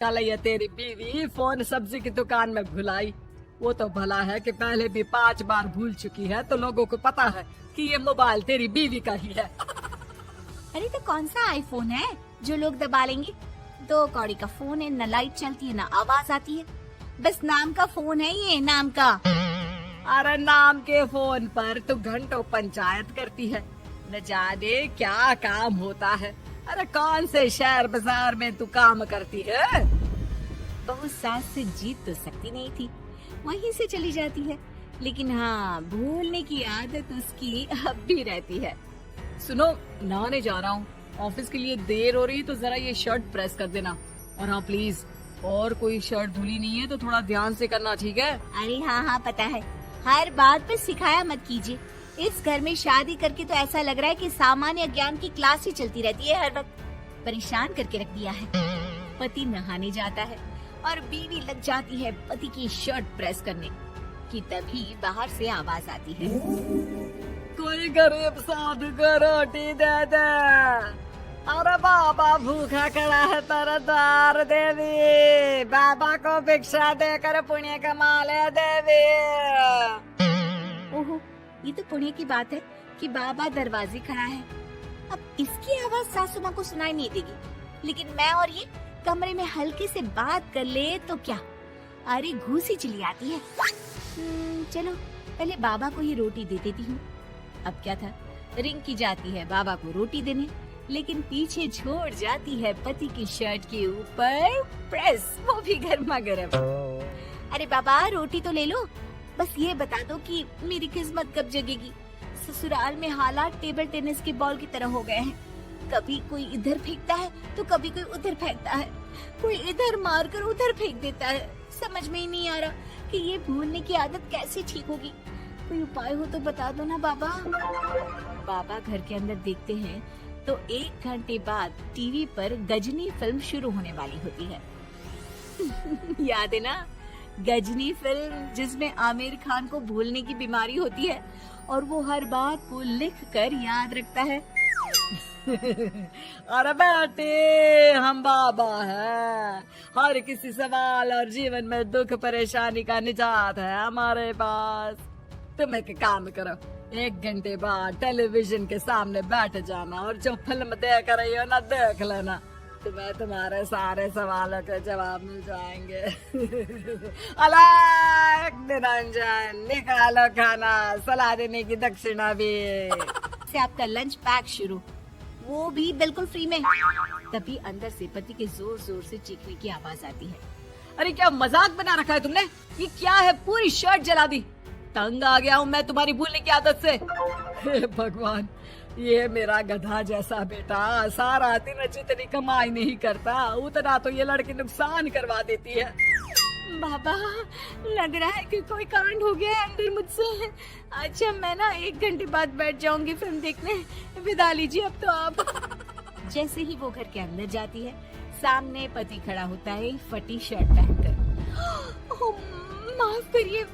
कल ये तेरी बीवी फोन सब्जी की दुकान में भुलाई। वो तो भला है कि पहले भी 5 बार भूल चुकी है, तो लोगों को पता है कि ये मोबाइल तेरी बीवी का ही है। अरे तो कौन सा आईफोन है जो लोग दबा लेंगे? 2 कौड़ी का फोन है, न लाइट चलती है, न आवाज आती है। बस नाम का फोन है, ये नाम का। अरे नाम के फोन पर तो घंटों पंचायत करती है, न जाने क्या काम होता है। अरे कौन से शहर बाजार में तू काम करती है? बहू सास से जीत तो सकती नहीं थी, वहीं से चली जाती है। लेकिन हाँ, भूलने की आदत उसकी अब भी रहती है। सुनो, नहाने जा रहा हूँ, ऑफिस के लिए देर हो रही, तो जरा ये शर्ट प्रेस कर देना। और हाँ प्लीज, और कोई शर्ट धुली नहीं है तो थोड़ा ध्यान से करना, ठीक है? अरे हाँ हाँ पता है, हर बात पर सिखाया मत कीजिए। इस घर में शादी करके तो ऐसा लग रहा है कि सामान्य ज्ञान की क्लास ही चलती रहती है हर वक्त। परेशान करके रख दिया है। पति नहाने जाता है और बीवी लग जाती है पति की शर्ट प्रेस करने की, तभी बाहर से आवाज आती है, कोई गरीब साधु को रोटी दे दे। अरे बाबा भूखा खड़ा है तेरे द्वार देवी, बाबा को भिक्षा देकर पुण्य कमा ले देवी। ओहो, ये तो पुण्य की बात है कि बाबा दरवाजे खड़ा है। अब इसकी आवाज सासू माँ को सुनाई नहीं देगी, लेकिन मैं और ये कमरे में हल्के से बात कर ले तो क्या। अरे घूसी चली आती है। चलो पहले बाबा को ये रोटी दे देती हूँ। अब क्या था, रिंग की जाती है बाबा को रोटी देने, लेकिन पीछे छोड़ जाती है पति की शर्ट के ऊपर प्रेस, वो भी गर्मा गर्म। अरे बाबा रोटी तो ले लो, बस ये बता दो कि मेरी किस्मत कब जगेगी। ससुराल में हालात टेबल टेनिस के बॉल की तरह हो गए हैं। कभी कोई इधर फेंकता है तो कभी कोई उधर फेंकता है, कोई इधर मारकर उधर फेंक देता है। समझ में ही नहीं आ रहा कि ये भूलने की आदत कैसे ठीक होगी। कोई उपाय हो तो बता दो ना बाबा। बाबा घर के अंदर देखते हैं तो 1 घंटे बाद टीवी पर गजनी फिल्म शुरू होने वाली होती है। याद है ना, गजनी फिल्म जिसमें आमिर खान को भूलने की बीमारी होती है और वो हर बात को लिख कर याद रखता है। अरे बेटे, हम बाबा हैं, हर किसी सवाल और जीवन में दुख परेशानी का निजात है हमारे पास। तुम एक काम करो, 1 घंटे बाद टेलीविजन के सामने बैठ जाना और जो फिल्म देख रही हो ना, देख लेना। तुम्हें तुम्हारे सारे सवालों के जवाब मिल जाएंगे। अलग निरंजन, निकालो खाना, सलाह देने की दक्षिणा भी। से आपका लंच पैक शुरू, वो भी बिल्कुल फ्री में। तभी अंदर से पति के जोर जोर से चीखने की आवाज आती है। अरे क्या मजाक बना रखा है तुमने? ये क्या है, पूरी शर्ट जला दी। तंग आ गया हूँ मैं तुम्हारी भूलने की आदत से। हे भगवान, ये मेरा गधा जैसा बेटा सारा दिन जितनी कमाई नहीं करता, उतना तो ये लड़की नुकसान करवा देती है। बाबा, लग रहा है कि कोई कांड हो गया है अंदर मुझसे। अच्छा मैं ना 1 घंटे बाद बैठ जाऊंगी फिल्म देखने, विदा लीजिए अब तो आप। जैसे ही वो घर के अंदर जाती है, सामने पति खड़ा होता है फटी शर्ट पहनकर। ओह, माफ करिए,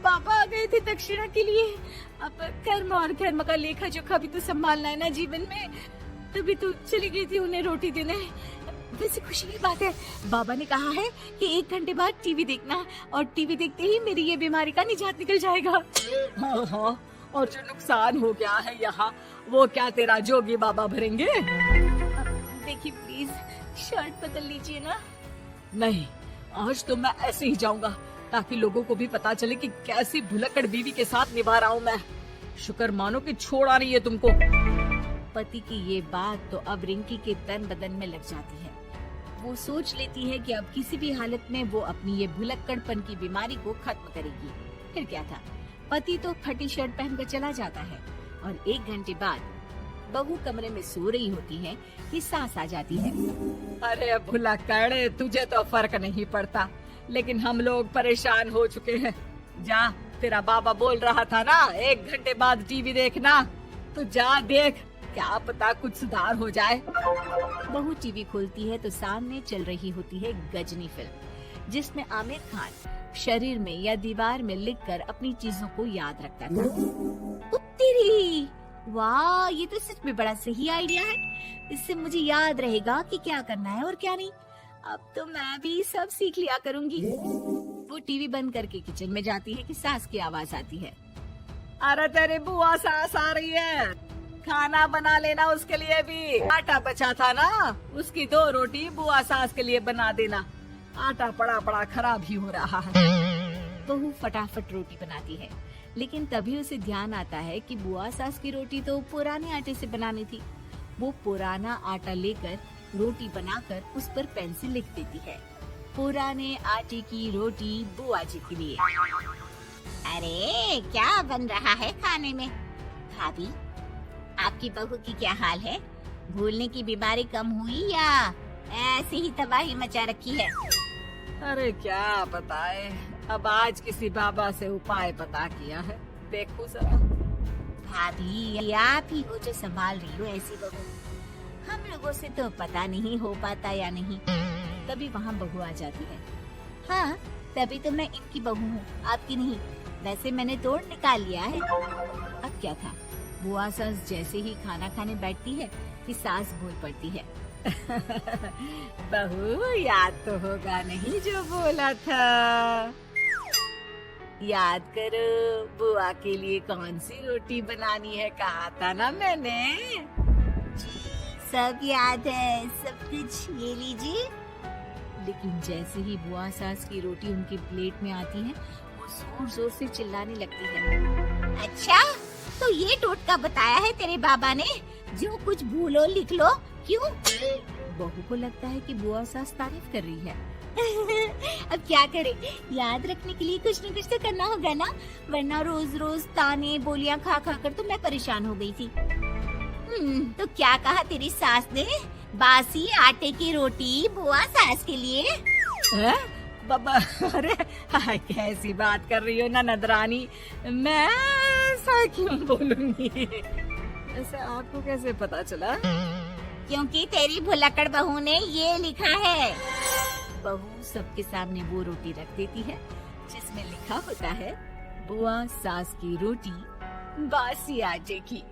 पापा आ गए थे दक्षिणा के लिए। अब कर्म और कर्म का लेखा जोखा भी तो संभालना है ना जीवन में, तभी तो चली गई थी उन्हें रोटी देने। वैसे खुशी की बात है, बाबा ने कहा है कि 1 घंटे बाद टीवी देखना, और टीवी देखते ही मेरी ये बीमारी का निजात निकल जाएगा। हाँ हाँ, और जो नुकसान हो गया है यहाँ, वो क्या तेरा जोगी बाबा भरेंगे? देखिए प्लीज, शर्ट बदल लीजिए ना। नहीं, आज तो मैं ऐसे ही जाऊंगा, ताकि लोगों को भी पता चले कि कैसी भुलक्कड़ बीवी के साथ निभा रहा हूँ मैं। शुक्र मानो कि छोड़ा नहीं है तुमको। पति की ये बात तो अब रिंकी के तन बदन में लग जाती है। वो सोच लेती है कि अब किसी भी हालत में वो अपनी ये भुलक्कड़पन की बीमारी को खत्म करेगी। फिर क्या था, पति तो फटी शर्ट पहनकर चला जाता है और 1 घंटे बाद बहू कमरे में सो रही होती है कि सास आ जाती है। अरे भुलक्कड़, तुझे तो फर्क नहीं पड़ता, लेकिन हम लोग परेशान हो चुके हैं। जा, तेरा बाबा बोल रहा था ना 1 घंटे बाद टीवी देखना, तो जा देख, क्या पता कुछ सुधार हो जाए। बहू टीवी खोलती है तो सामने चल रही होती है गजनी फिल्म, जिसमें आमिर खान शरीर में या दीवार में लिखकर अपनी चीजों को याद रखता था। उत्तरी, वाह, ये तो सच में बड़ा सही आइडिया है। इससे मुझे याद रहेगा कि क्या करना है और क्या नहीं। अब तो मैं भी सब सीख लिया करूंगी। वो टीवी बंद करके किचन में जाती है कि सास की आवाज आती है। अरे तेरी बुआ सास आ रही है, खाना बना लेना उसके लिए भी। आटा बचा था ना, उसकी 2 रोटी बुआ सास के लिए बना देना। आटा पड़ा पड़ा खराब ही हो रहा है। बहू फटाफट रोटी बनाती है, लेकिन तभी उसे ध्यान आता है कि बुआ सास की रोटी तो पुराने आटे से बनानी थी। वो पुराना आटा लेकर रोटी बनाकर उस पर पेन से लिख देती है, पुराने आटे की रोटी बुआ जी के लिए। अरे क्या बन रहा है खाने में? भाभी, आपकी बहू की क्या हाल है? भूलने की बीमारी कम हुई या ऐसे ही तबाही मचा रखी है? अरे क्या बताए, अब आज किसी बाबा से उपाय पता किया है, देखो जरा। भाभी, ये आप ही हो जो संभाल रही हो ऐसी बहू। हम लोगों से तो पता नहीं हो पाता या नहीं। तभी वहाँ बहू आ जाती है। हाँ, तभी तो मैं इनकी बहू हूँ, आपकी नहीं। वैसे मैंने तोड़ निकाल लिया है। अब क्या था, बुआ सास जैसे ही खाना खाने बैठती है कि सास बोल पड़ती है। बहू, याद तो होगा नहीं जो बोला था? याद करो, बुआ के लिए कौन सी रोटी बनानी है, कहा था ना मैंने। सब याद है, सब कुछ, ये लीजिए। लेकिन जैसे ही बुआ सास की रोटी उनकी प्लेट में आती है, वो जोर जोर से चिल्लाने लगती है। अच्छा, तो ये टोटका बताया है तेरे बाबा ने, जो कुछ भूलो लिख लो, क्यों? बहू को लगता है कि बुआ सास तारीफ कर रही है। अब क्या करे, याद रखने के लिए कुछ न कुछ तो करना होगा ना, वरना रोज रोज ताने बोलियां खा खा कर तो मैं परेशान हो गई थी। तो क्या कहा तेरी सास ने? बासी आटे की रोटी बुआ सास के लिए? है? बाबा, अरे कैसी बात कर रही हो ननद रानी, मैं ऐसा क्यों बोलूंगी? ऐसे आपको कैसे पता चला? क्योंकि तेरी भुलक्कड़ बहू ने ये लिखा है। बहू सबके सामने वो रोटी रख देती है जिसमें लिखा होता है, बुआ सास की रोटी बासी आटे की।